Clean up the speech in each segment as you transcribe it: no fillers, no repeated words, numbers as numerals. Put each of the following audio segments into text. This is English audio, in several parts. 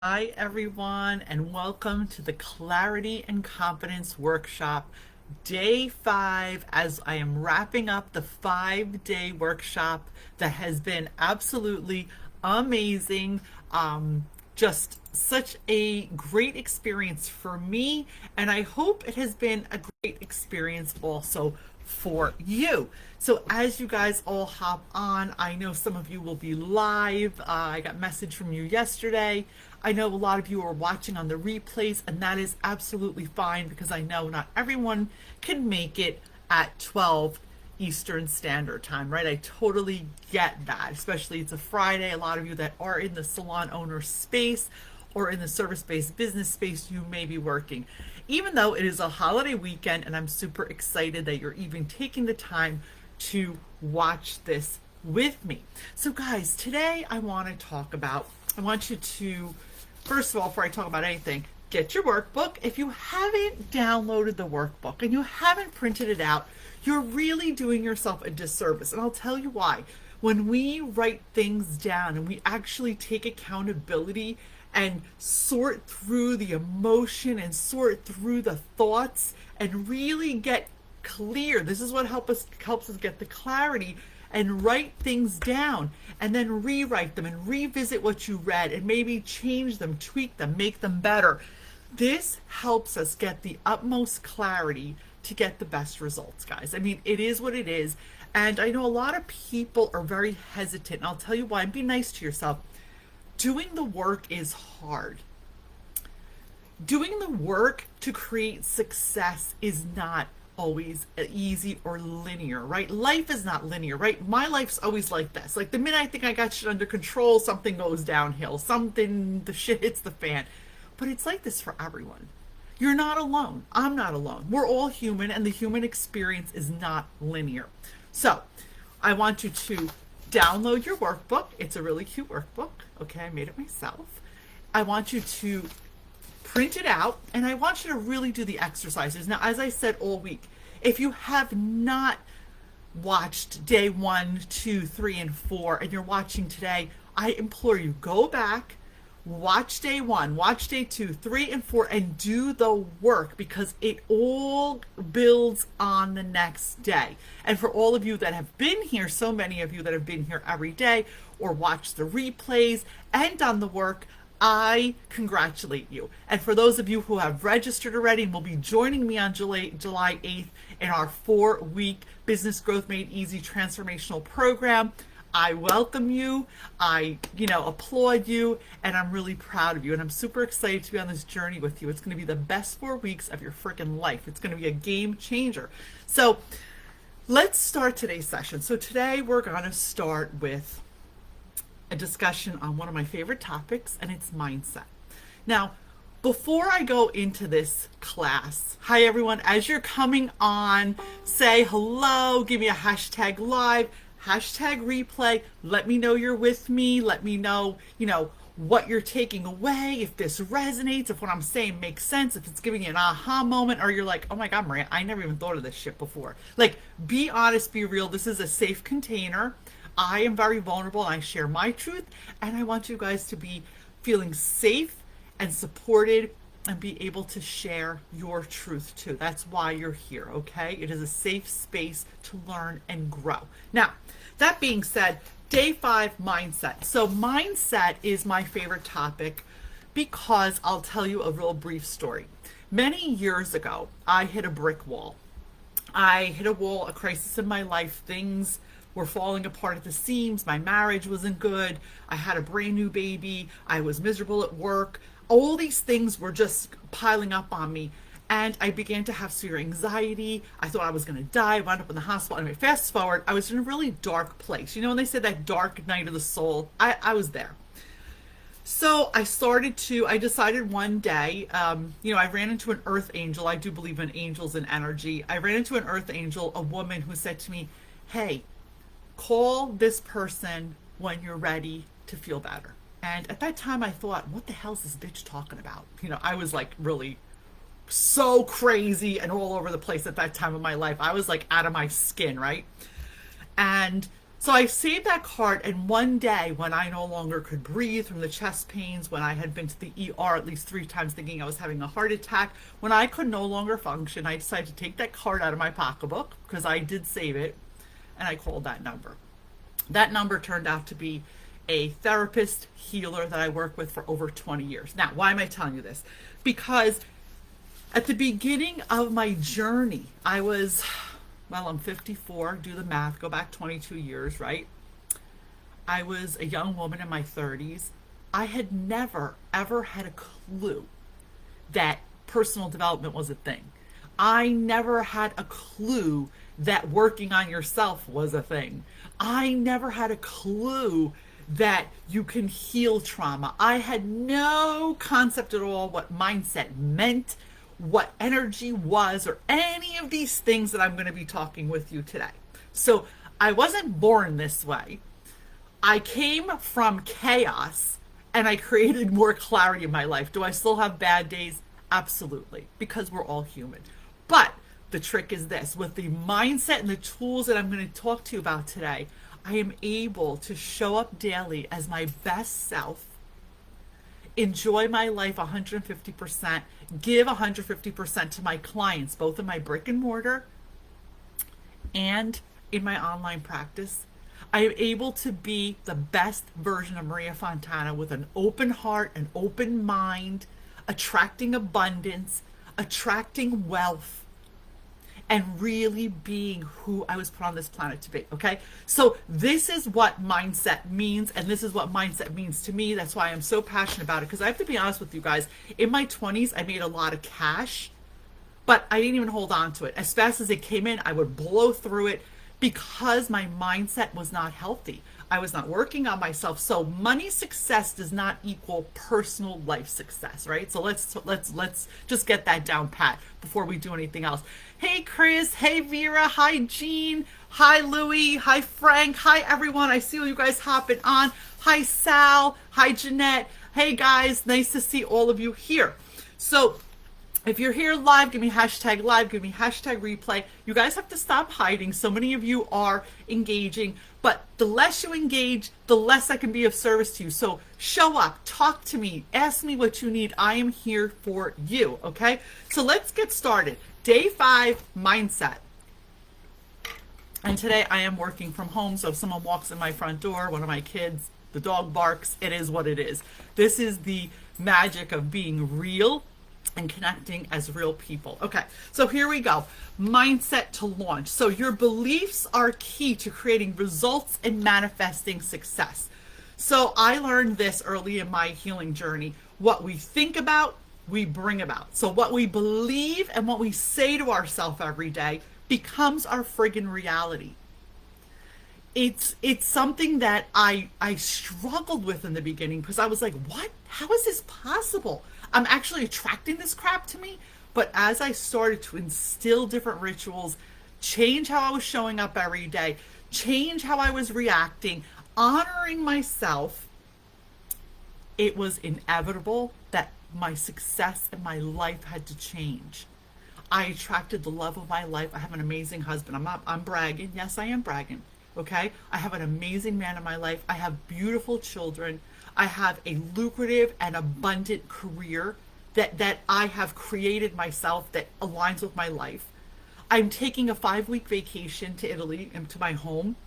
Hi, everyone, and welcome to the Clarity and Confidence Workshop, day 5, as I am wrapping up the 5-day workshop that has been absolutely amazing. Just such a great experience for me, and I hope it has been a great experience also for you. So as you guys all hop on, I know some of you will be live. I got a message from you yesterday. I know a lot of you are watching on the replays, and that is absolutely fine because I know not everyone can make it at 12 Eastern Standard Time, right? I totally get that, especially it's a Friday. A lot of you that are in the salon owner space or in the service-based business space, you may be working. Even though it is a holiday weekend, and I'm super excited that you're even taking the time to watch this with me. So guys, today I want you to, first of all, before I talk about anything, get your workbook. If you haven't downloaded the workbook and you haven't printed it out, you're really doing yourself a disservice. And I'll tell you why. When we write things down and we actually take accountability and sort through the emotion and sort through the thoughts and really get clear, this is what helps us get the clarity and write things down and then rewrite them and revisit what you read and maybe change them, tweak them, make them better. This helps us get the utmost clarity to get the best results, guys. I mean, it is what it is. And I know a lot of people are very hesitant. And I'll tell you why. Be nice to yourself. Doing the work is hard. Doing the work to create success is not always easy or linear, right? Life is not linear, right? My life's always like this. Like the minute I think I got shit under control, something goes downhill, the shit hits the fan. But it's like this for everyone. You're not alone. I'm not alone. We're all human, and the human experience is not linear. So I want you to download your workbook. It's a really cute workbook. Okay, I made it myself. I want you to print it out, and I want you to really do the exercises. Now, as I said all week, if you have not watched day 1, 2, 3, and 4, and you're watching today, I implore you, go back, watch day 1, watch day 2, 3, and 4, and do the work because it all builds on the next day. And for all of you that have been here, so many of you that have been here every day or watch the replays and done the work, I congratulate you. And for those of you who have registered already and will be joining me on July 8th in our 4-week Business Growth Made Easy transformational program, I welcome you. I applaud you, and I'm really proud of you. And I'm super excited to be on this journey with you. It's going to be the best 4 weeks of your freaking life. It's going to be a game changer. So let's start today's session. So today we're going to start with a discussion on one of my favorite topics, and it's mindset. Now, before I go into this class, hi everyone, as you're coming on, say hello, give me a hashtag live, hashtag replay, let me know you're with me, let me know, what you're taking away, if this resonates, if what I'm saying makes sense, if it's giving you an aha moment, or you're like, oh my God, Maria, I never even thought of this shit before. Like, be honest, be real. This is a safe container. I am very vulnerable and I share my truth, and I want you guys to be feeling safe and supported and be able to share your truth too. That's why you're here, okay? It is a safe space to learn and grow. Now, that being said, day 5, mindset. So mindset is my favorite topic because I'll tell you a real brief story. Many years ago, I hit a brick wall. I hit a wall, a crisis in my life. Things were falling apart at the seams. My marriage wasn't good. I had a brand new baby. I was miserable at work. All these things were just piling up on me. And I began to have severe anxiety. I thought I was going to die. I wound up in the hospital. Anyway, fast forward, I was in a really dark place. You know, when they say that dark night of the soul, I was there. So I decided one day, I ran into an earth angel. I do believe in angels and energy. I ran into an earth angel, a woman who said to me, hey, call this person when you're ready to feel better. And at that time I thought, what the hell is this bitch talking about? I was like really so crazy and all over the place at that time of my life. I was like out of my skin, right? And So I saved that card, and one day when I no longer could breathe from the chest pains, when I had been to the ER at least 3 times thinking I was having a heart attack, when I could no longer function, I decided to take that card out of my pocketbook, because I did save it, and I called that number. That number turned out to be a therapist healer that I work with for over 20 years. Now, why am I telling you this? Because at the beginning of my journey, I was, well, I'm 54, do the math, go back 22 years, right? I was a young woman in my 30s. I had never, ever had a clue that personal development was a thing. I never had a clue that working on yourself was a thing. I never had a clue that you can heal trauma. I had no concept at all what mindset meant, what energy was, or any of these things that I'm going to be talking with you today. So I wasn't born this way. I came from chaos and I created more clarity in my life. Do I still have bad days? Absolutely, because we're all human. But the trick is this: with the mindset and the tools that I'm going to talk to you about today, I am able to show up daily as my best self, enjoy my life 150%, give 150% to my clients, both in my brick and mortar and in my online practice. I am able to be the best version of Maria Fontana with an open heart, an open mind, attracting abundance, attracting wealth, and really being who I was put on this planet to be, okay? So this is what mindset means, and this is what mindset means to me. That's why I'm so passionate about it, because I have to be honest with you guys. In my 20s, I made a lot of cash, but I didn't even hold on to it. As fast as it came in, I would blow through it because my mindset was not healthy. I was not working on myself. So money success does not equal personal life success, right? So let's just get that down pat before we do anything else. Hey Chris, hey Vera, hi Jean, hi Louie, hi Frank, hi everyone. I see you guys hopping on. Hi Sal, hi Jeanette. Hey guys, nice to see all of you here. So if you're here live, give me hashtag live, give me hashtag replay. You guys have to stop hiding. So many of you are engaging, but the less you engage, the less I can be of service to you. So show up, talk to me, ask me what you need. I am here for you, okay? So let's get started. Day 5, mindset. And today I am working from home, so if someone walks in my front door, one of my kids, the dog barks, it is what it is. This is the magic of being real and connecting as real people. Okay, so here we go. Mindset to launch. So your beliefs are key to creating results and manifesting success. So I learned this early in my healing journey. What we think about, we bring about. So what we believe and what we say to ourselves every day becomes our friggin' reality. It's something that I struggled with in the beginning, because I was like, what? How is this possible? I'm actually attracting this crap to me. But as I started to instill different rituals, change how I was showing up every day, change how I was reacting, honoring myself, it was inevitable that my success and my life had to change. I attracted the love of my life. I have an amazing husband. I'm bragging. Yes, I am bragging. Okay? I have an amazing man in my life. I have beautiful children. I have a lucrative and abundant career that I have created myself that aligns with my life. I'm taking a 5-week vacation to Italy and to my home.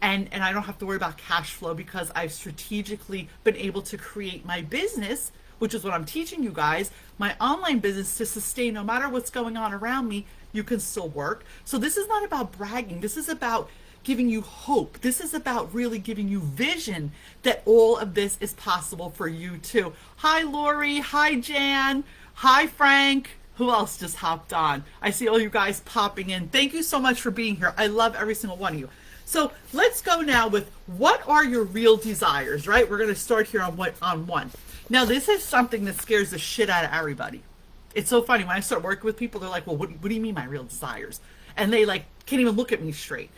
And I don't have to worry about cash flow because I've strategically been able to create my business, which is what I'm teaching you guys, my online business, to sustain no matter what's going on around me. You can still work. So this is not about bragging. This is about giving you hope. This is about really giving you vision that all of this is possible for you too. Hi Lori, hi Jan, hi Frank. Who else just hopped on? I see all you guys popping in. Thank you so much for being here. I love every single one of you. So let's go now with, what are your real desires, right? We're going to start here on one. Now this is something that scares the shit out of everybody. It's so funny. When I start working with people, they're like, well, what do you mean my real desires? And they like can't even look at me straight.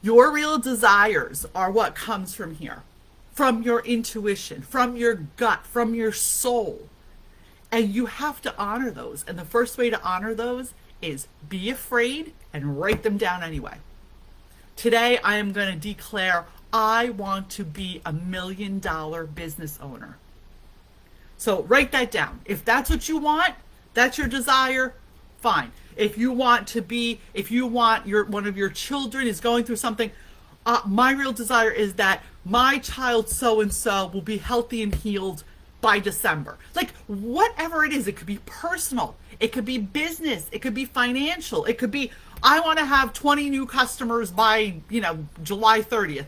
Your real desires are what comes from here, from your intuition, from your gut, from your soul. And you have to honor those. And the first way to honor those is be afraid and write them down anyway. Today, I am going to declare I want to be $1 million business owner. So write that down. If that's what you want, that's your desire, fine. If you want one of your children is going through something, my real desire is that my child so and so will be healthy and healed by December. Like whatever it is, it could be personal, it could be business, it could be financial, it could be I want to have 20 new customers by, July 30th.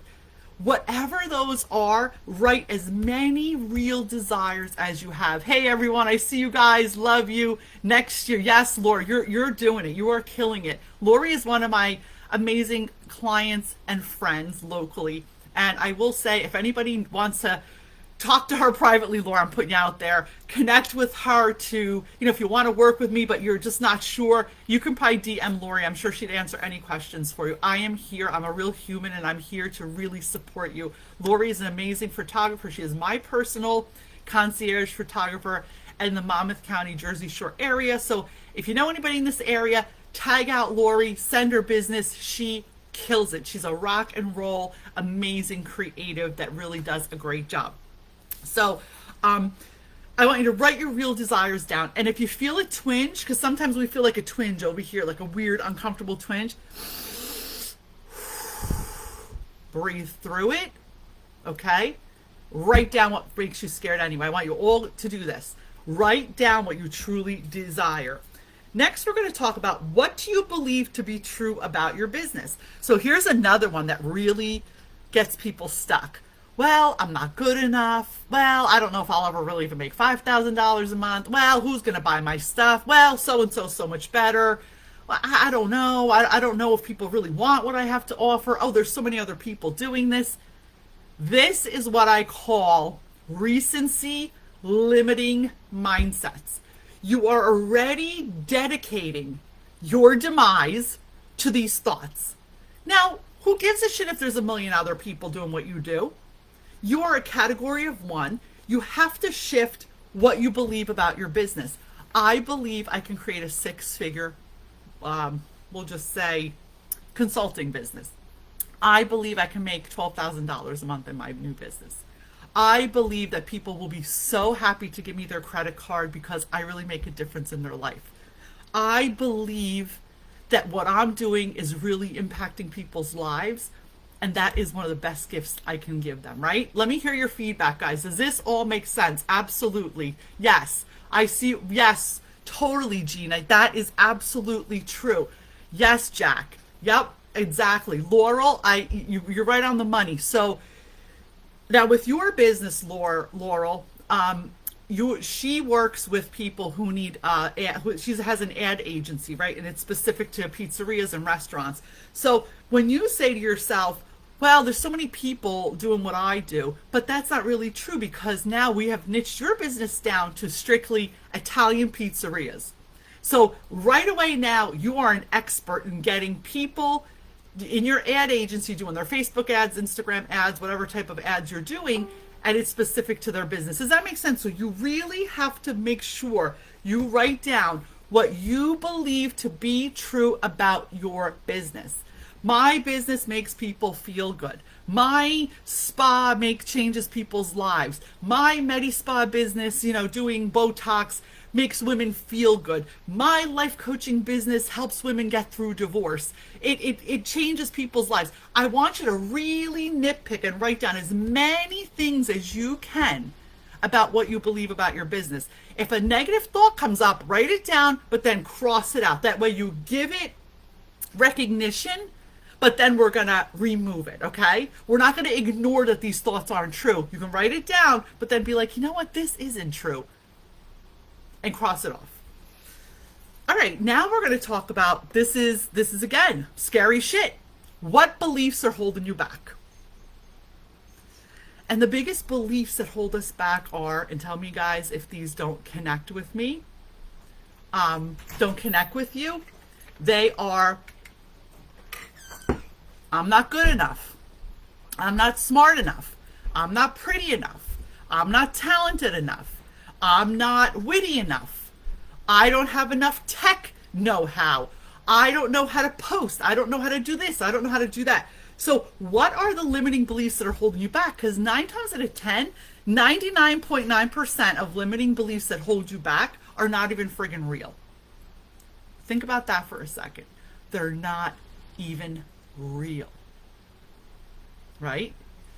Whatever those are, write as many real desires as you have. Hey everyone, I see you guys, love you. Next year, yes, Lori, you're doing it. You are killing it. Lori is one of my amazing clients and friends locally. And I will say, if anybody wants to talk to her privately, Laura, I'm putting you out there. Connect with her to, if you want to work with me, but you're just not sure, you can probably DM Lori. I'm sure she'd answer any questions for you. I am here. I'm a real human, and I'm here to really support you. Lori is an amazing photographer. She is my personal concierge photographer in the Monmouth County, Jersey Shore area. So if you know anybody in this area, tag out Lori, send her business. She kills it. She's a rock and roll, amazing creative that really does a great job. So I want you to write your real desires down. And if you feel a twinge, because sometimes we feel like a twinge over here, like a weird, uncomfortable twinge, breathe through it, okay? Write down what makes you scared anyway. I want you all to do this. Write down what you truly desire. Next, we're going to talk about what do you believe to be true about your business. So here's another one that really gets people stuck. Well, I'm not good enough. Well, I don't know if I'll ever really even make $5,000 a month. Well, who's going to buy my stuff? Well, so-and-so so much better. Well, I don't know. I don't know if people really want what I have to offer. Oh, there's so many other people doing this. This is what I call recency limiting mindsets. You are already dedicating your demise to these thoughts. Now, who gives a shit if there's a million other people doing what you do? You are a category of one. You have to shift what you believe about your business. I believe I can create a six-figure, we'll just say, consulting business. I believe I can make $12,000 a month in my new business. I believe that people will be so happy to give me their credit card because I really make a difference in their life. I believe that what I'm doing is really impacting people's lives. And that is one of the best gifts I can give them, right? Let me hear your feedback, guys. Does this all make sense? Absolutely. Yes. I see. Yes. Totally, Gina. That is absolutely true. Yes, Jack. Yep. Exactly. Laurel, you're right on the money. So now with your business, Laurel, she works with people who need she has an ad agency, right? And it's specific to pizzerias and restaurants. So when you say to yourself, well, there's so many people doing what I do, but that's not really true because now we have niched your business down to strictly Italian pizzerias. So right away now you are an expert in getting people in your ad agency doing their Facebook ads, Instagram ads, whatever type of ads you're doing, and it's specific to their business. Does that make sense? So you really have to make sure you write down what you believe to be true about your business. My business makes people feel good. My spa changes people's lives. My Medi-Spa business, doing Botox makes women feel good. My life coaching business helps women get through divorce. It changes people's lives. I want you to really nitpick and write down as many things as you can about what you believe about your business. If a negative thought comes up, write it down, but then cross it out. That way you give it recognition, but then we're going to remove it, okay? We're not going to ignore that these thoughts aren't true. You can write it down, but then be like, you know what? This isn't true. And cross it off. All right, now we're going to talk about, this is again, scary shit. What beliefs are holding you back? And the biggest beliefs that hold us back are, and tell me guys if these don't connect with me, don't connect with you, they are, I'm not good enough. I'm not smart enough. I'm not pretty enough. I'm not talented enough. I'm not witty enough. I don't have enough tech know-how. I don't know how to post. I don't know how to do this. I don't know how to do that. So what are the limiting beliefs that are holding you back? Because 9 times out of 10, 99.9% of limiting beliefs that hold you back are not even friggin' real. Think about that for a second. They're not even real. Right?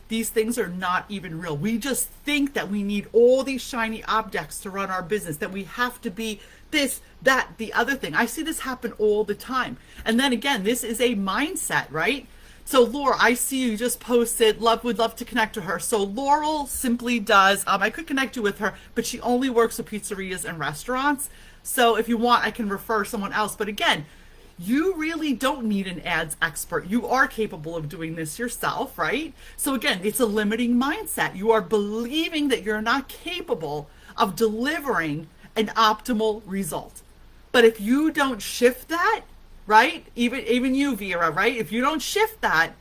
These things are not even real. We just think that we need all these shiny objects to run our business, that we have to be this, that, the other thing. I see this happen all the time. And then again, this is a mindset, right? So Laura, I see you just posted, would love to connect to her. So Laurel simply does, I could connect you with her, but she only works with pizzerias and restaurants. So if you want, I can refer someone else. But again, you really don't need an ads expert. You are capable of doing this yourself, right? So again, it's a limiting mindset. You are believing that you're not capable of delivering an optimal result. But if you don't shift that, right? Even you, Vera, right? If you don't shift that,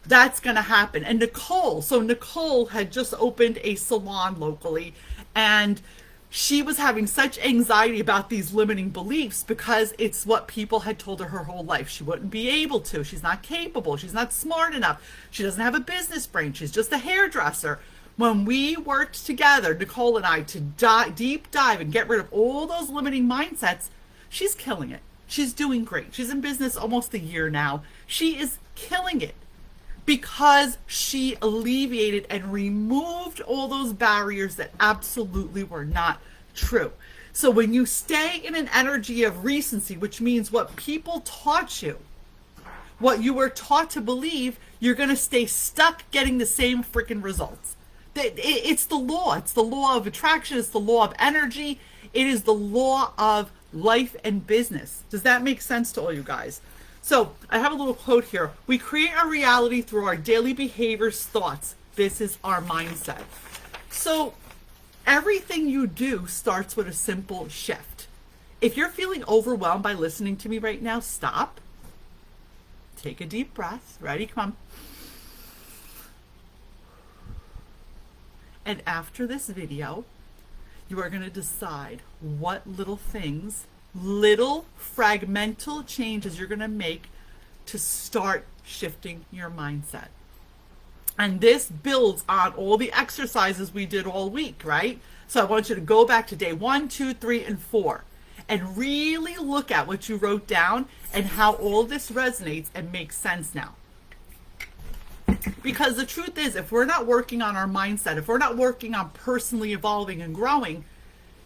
that's going to happen. And Nicole had just opened a salon locally, and she was having such anxiety about these limiting beliefs because it's what people had told her whole life. She wouldn't be able to. She's not capable. She's not smart enough. She doesn't have a business brain. She's just a hairdresser. When we worked together, Nicole and I, to deep dive and get rid of all those limiting mindsets, she's killing it. She's doing great. She's in business almost a year now. She is killing it because she alleviated and removed all those barriers that absolutely were not true. So when you stay in an energy of recency, which means what people taught you, what you were taught to believe, you're going to stay stuck getting the same freaking results. It's the law. It's the law of attraction. It's the law of energy. It is the law of life and business. Does that make sense to all you guys? So I have a little quote here. We create our reality through our daily behaviors, thoughts. This is our mindset. So everything you do starts with a simple shift. If you're feeling overwhelmed by listening to me right now, stop. Take a deep breath. Ready? Come on. And after this video, you are going to decide what little things, little fragmental changes you're going to make to start shifting your mindset. And this builds on all the exercises we did all week, right? So I want you to go back to day 1, 2, 3, and 4 and really look at what you wrote down and how all this resonates and makes sense now. Because the truth is, if we're not working on our mindset, if we're not working on personally evolving and growing,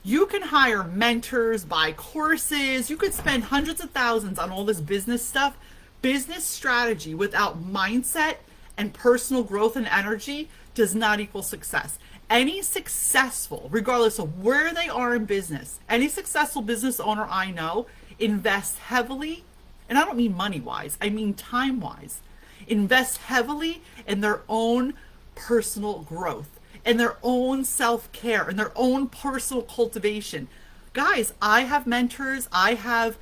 you can hire mentors, buy courses, you could spend hundreds of thousands on all this business stuff. Business strategy without mindset and personal growth and energy does not equal success. Any successful, regardless of where they are in business, any successful business owner I know invests heavily, and I don't mean money-wise, I mean time-wise, invest heavily in their own personal growth and their own self-care and their own personal cultivation. Guys, I have mentors, I have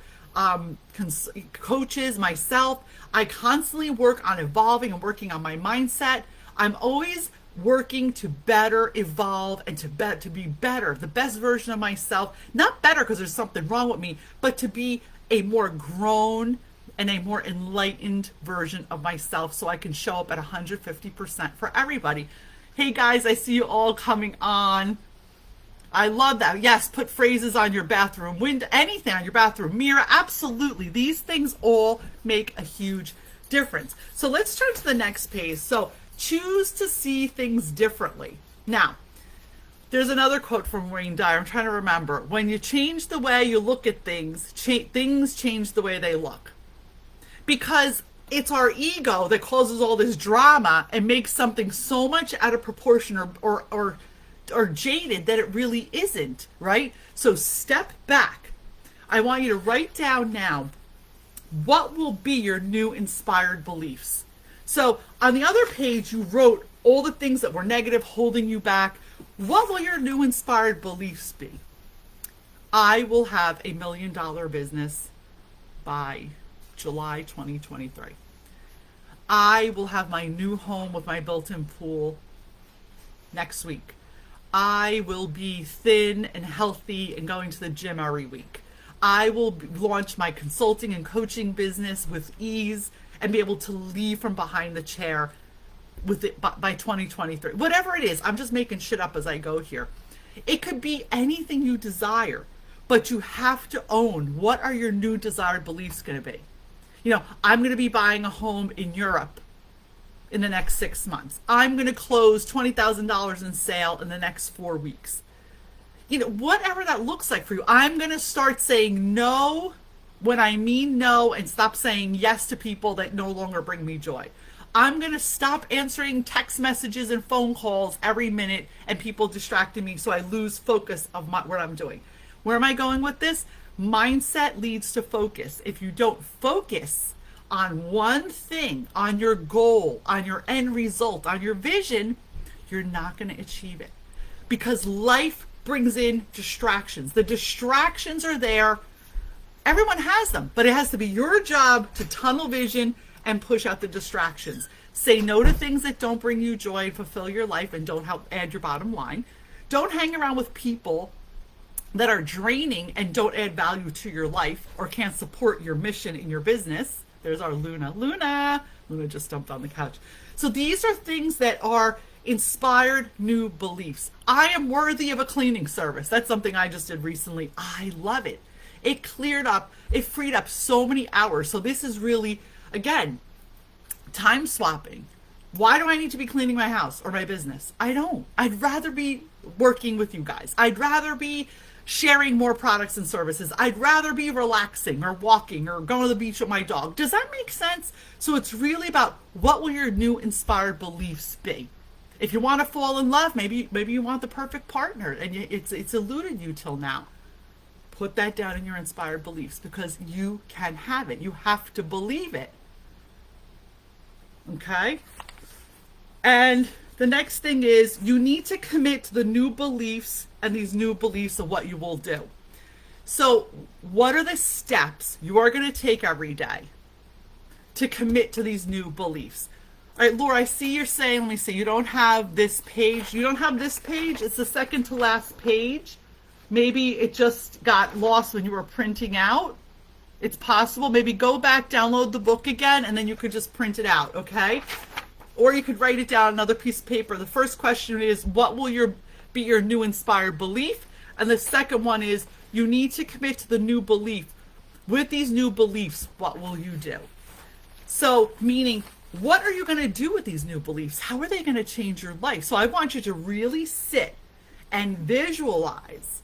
coaches myself. I constantly work on evolving and working on my mindset. I'm always working to better evolve and to be better, the best version of myself. Not better because there's something wrong with me, but to be a more grown and a more enlightened version of myself so I can show up at 150% for everybody. Hey guys, I see you all coming on. I love that. Yes, put phrases on your bathroom window, anything on your bathroom mirror. Absolutely. These things all make a huge difference. So let's turn to the next page. So choose to see things differently. Now, there's another quote from Wayne Dyer. I'm trying to remember. When you change the way you look at things, things change the way they look. Because it's our ego that causes all this drama and makes something so much out of proportion or jaded that it really isn't, right? So step back. I want you to write down now what will be your new inspired beliefs. So on the other page, you wrote all the things that were negative, holding you back. What will your new inspired beliefs be? I will have $1 million business by July 2023. I will have my new home with my built-in pool next week. I will be thin and healthy and going to the gym every week. I will launch my consulting and coaching business with ease and be able to leave from behind the chair with it by 2023. Whatever it is, I'm just making shit up as I go here. It could be anything you desire, but you have to own what are your new desired beliefs going to be. You know, I'm going to be buying a home in Europe in the next 6 months. I'm going to close $20,000 in sale in the next 4 weeks. You know, whatever that looks like for you, I'm going to start saying no when I mean no and stop saying yes to people that no longer bring me joy. I'm going to stop answering text messages and phone calls every minute and people distracting me so I lose focus of what I'm doing. Where am I going with this? Mindset leads to focus. If you don't focus on one thing, on your goal, on your end result, on your vision, you're not going to achieve it. Because life brings in distractions. The distractions are there. Everyone has them, but it has to be your job to tunnel vision and push out the distractions. Say no to things that don't bring you joy and fulfill your life and don't help add your bottom line. Don't hang around with people that are draining and don't add value to your life or can't support your mission in your business. There's our Luna. Luna just jumped on the couch. So these are things that are inspired new beliefs. I am worthy of a cleaning service. That's something I just did recently. I love it. It freed up so many hours. So this is really, again, time swapping. Why do I need to be cleaning my house or my business? I don't. I'd rather be working with you guys. I'd rather be sharing more products and services. I'd rather be relaxing or walking or going to the beach with my dog. Does that make sense? So it's really about what will your new inspired beliefs be? If you want to fall in love, maybe you want the perfect partner and it's eluded you till now. Put that down in your inspired beliefs because you can have it. You have to believe it. Okay? And the next thing is you need to commit to the new beliefs and these new beliefs of what you will do. So what are the steps you are going to take every day to commit to these new beliefs? All right, Laura, I see you're saying, let me see, you don't have this page. You don't have this page. It's the second to last page. Maybe it just got lost when you were printing out. It's possible. Maybe go back, download the book again, and then you could just print it out, okay? Or you could write it down on another piece of paper. The first question is, what will be your new inspired belief? And the second one is, you need to commit to the new belief. With these new beliefs, what will you do? So, meaning, what are you going to do with these new beliefs? How are they going to change your life? So I want you to really sit and visualize,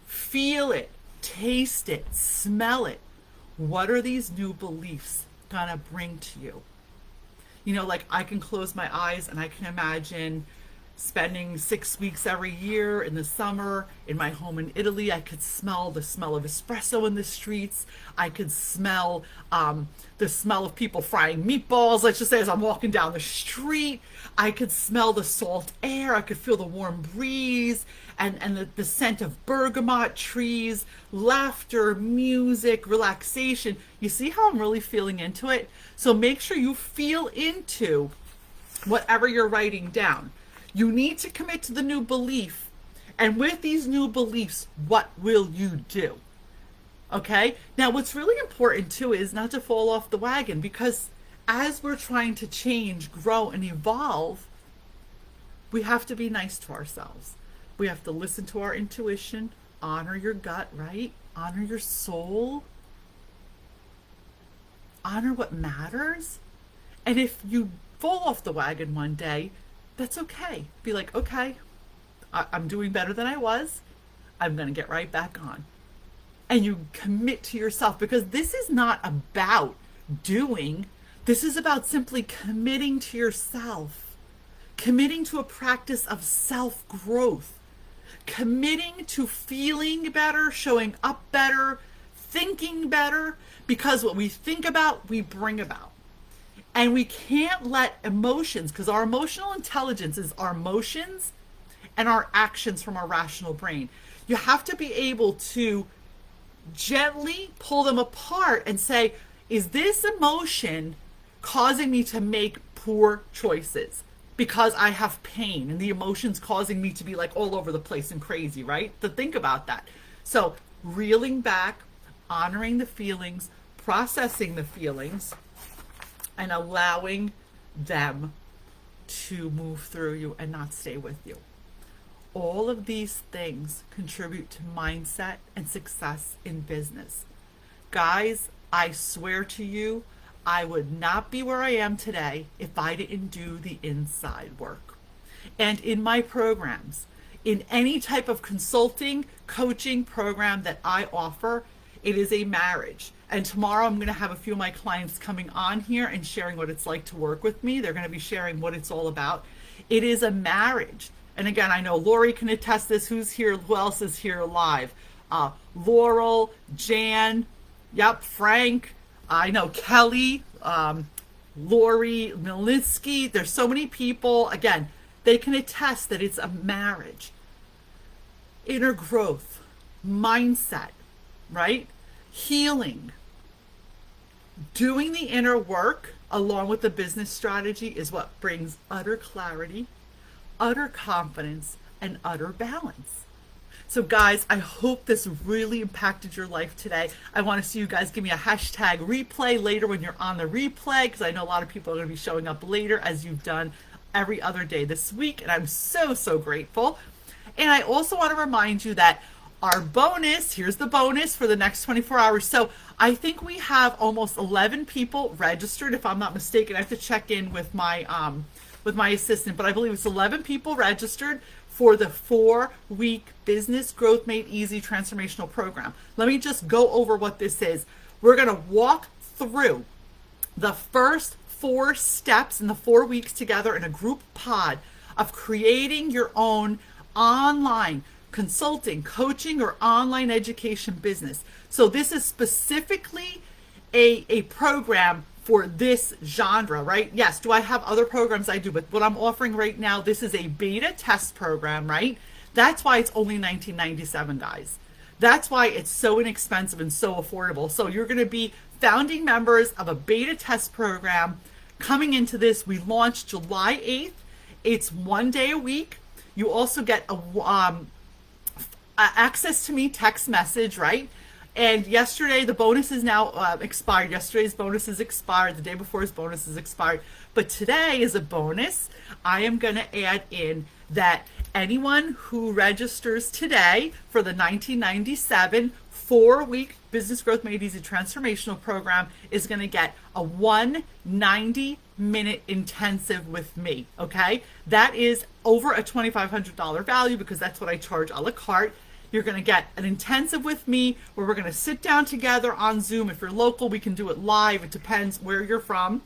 feel it, taste it, smell it. What are these new beliefs going to bring to you? You know, like I can close my eyes and I can imagine spending 6 weeks every year in the summer in my home in Italy. I could smell the smell of espresso in the streets. I could smell the smell of people frying meatballs, let's just say, as I'm walking down the street. I could smell the salt air. I could feel the warm breeze and the scent of bergamot trees, laughter, music, relaxation. You see how I'm really feeling into it? So make sure you feel into whatever you're writing down. You need to commit to the new belief. And with these new beliefs, what will you do? Okay? Now, what's really important, too, is not to fall off the wagon, because as we're trying to change, grow, and evolve, we have to be nice to ourselves. We have to listen to our intuition, honor your gut, right? Honor your soul. Honor what matters. And if you fall off the wagon one day, that's okay. Be like, okay, I'm doing better than I was. I'm going to get right back on. And you commit to yourself, because this is not about doing. This is about simply committing to yourself, committing to a practice of self-growth, committing to feeling better, showing up better, thinking better, because what we think about, we bring about. And we can't let emotions, because our emotional intelligence is our emotions and our actions from our rational brain. You have to be able to gently pull them apart and say, is this emotion causing me to make poor choices because I have pain and the emotion's causing me to be like all over the place and crazy, right? To think about that. So reeling back, honoring the feelings, processing the feelings, and allowing them to move through you and not stay with you. All of these things contribute to mindset and success in business. Guys, I swear to you, I would not be where I am today if I didn't do the inside work. And in my programs, in any type of consulting, coaching program that I offer, it is a marriage. And tomorrow I'm going to have a few of my clients coming on here and sharing what it's like to work with me. They're going to be sharing what it's all about. It is a marriage. And again, I know Lori can attest this. Who's here? Who else is here live? Laurel, Jan, yep, Frank. I know Kelly, Lori, Milinski. There's so many people. Again, they can attest that it's a marriage. Inner growth, mindset, right? Healing. Doing the inner work along with the business strategy is what brings utter clarity, utter confidence, and utter balance. So guys, I hope this really impacted your life today. I want to see you guys give me a hashtag replay later when you're on the replay, because I know a lot of people are going to be showing up later as you've done every other day this week, and I'm so, so grateful. And I also want to remind you that our bonus, here's the bonus for the next 24 hours. So I think we have almost 11 people registered, if I'm not mistaken. I have to check in with my assistant, but I believe it's 11 people registered for the 4-week Business Growth Made Easy transformational program. Let me just go over what this is. We're going to walk through the first 4 steps in the 4 weeks together in a group pod of creating your own online consulting, coaching, or online education business. So this is specifically a program for this genre, right? Yes, do I have other programs? I do, but what I'm offering right now, this is a beta test program, right? That's why it's only $19.97, guys. That's why it's so inexpensive and so affordable. So you're going to be founding members of a beta test program coming into this. We launched July 8th. It's 1 day a week. You also get a access to me text message, right? And yesterday, the bonus is now expired. Yesterday's bonus is expired. The day before's bonus is expired. But today is a bonus. I am going to add in that anyone who registers today for the 1997 4-week Business Growth Made Easy transformational program is going to get a 190-minute intensive with me, okay? That is over a $2,500 value because that's what I charge a la carte. You're going to get an intensive with me where we're going to sit down together on Zoom. If you're local, we can do it live. It depends where you're from.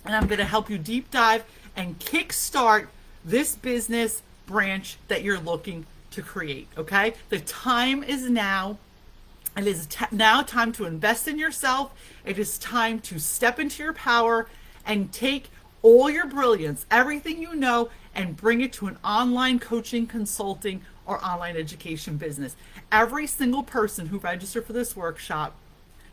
And I'm going to help you deep dive and kickstart this business branch that you're looking to create, okay? The time is now. It is now time to invest in yourself. It is time to step into your power and take all your brilliance, everything you know, and bring it to an online coaching, consulting, or online education business. Every single person who registered for this workshop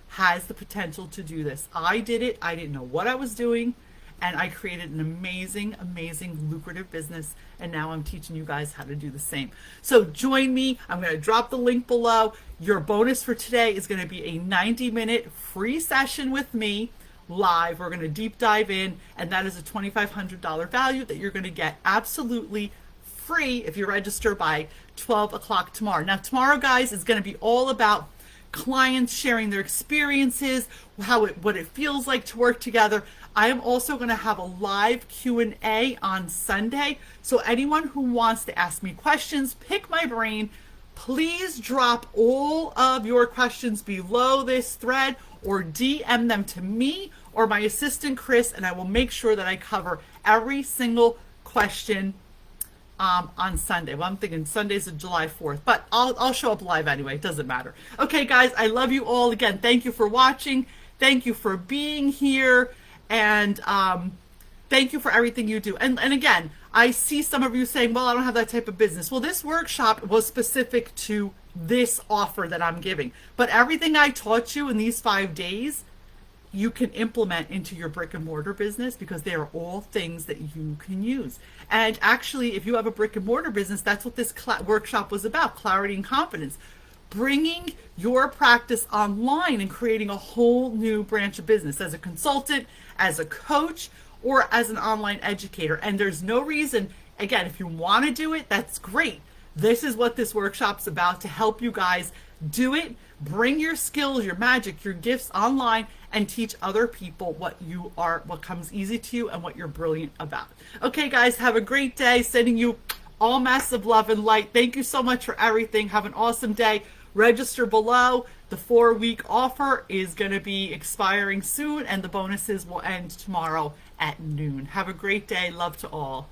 has the potential to do this. I did it. I didn't know what I was doing, and I created an amazing, amazing, lucrative business, and now I'm teaching you guys how to do the same. So join me. I'm going to drop the link below. Your bonus for today is going to be a 90-minute free session with me live. We're going to deep dive in, and that is a $2,500 value that you're going to get absolutely free if you register by 12 o'clock tomorrow. Now, tomorrow, guys, is going to be all about clients sharing their experiences, what it feels like to work together. I am also going to have a live Q&A on Sunday. So anyone who wants to ask me questions, pick my brain, please drop all of your questions below this thread or DM them to me or my assistant, Chris, and I will make sure that I cover every single question on Sunday. Well, I'm thinking Sunday's July 4th, but I'll show up live anyway. It doesn't matter. Okay, guys, I love you all. Again, thank you for watching. Thank you for being here. And thank you for everything you do. And again, I see some of you saying, well, I don't have that type of business. Well, this workshop was specific to this offer that I'm giving. But everything I taught you in these 5 days you can implement into your brick and mortar business, because they are all things that you can use. And actually, if you have a brick and mortar business, that's what this workshop was about: clarity and confidence. Bringing your practice online and creating a whole new branch of business as a consultant, as a coach, or as an online educator. And there's no reason, again, if you want to do it, that's great. This is what this workshop's about, to help you guys do it. Bring your skills, your magic, your gifts online, and teach other people what comes easy to you and what you're brilliant about. Okay, guys, have a great day. Sending you all massive love and light. Thank you so much for everything. Have an awesome day. Register below. The 4-week offer is going to be expiring soon, and the bonuses will end tomorrow at noon. Have a great day. Love to all.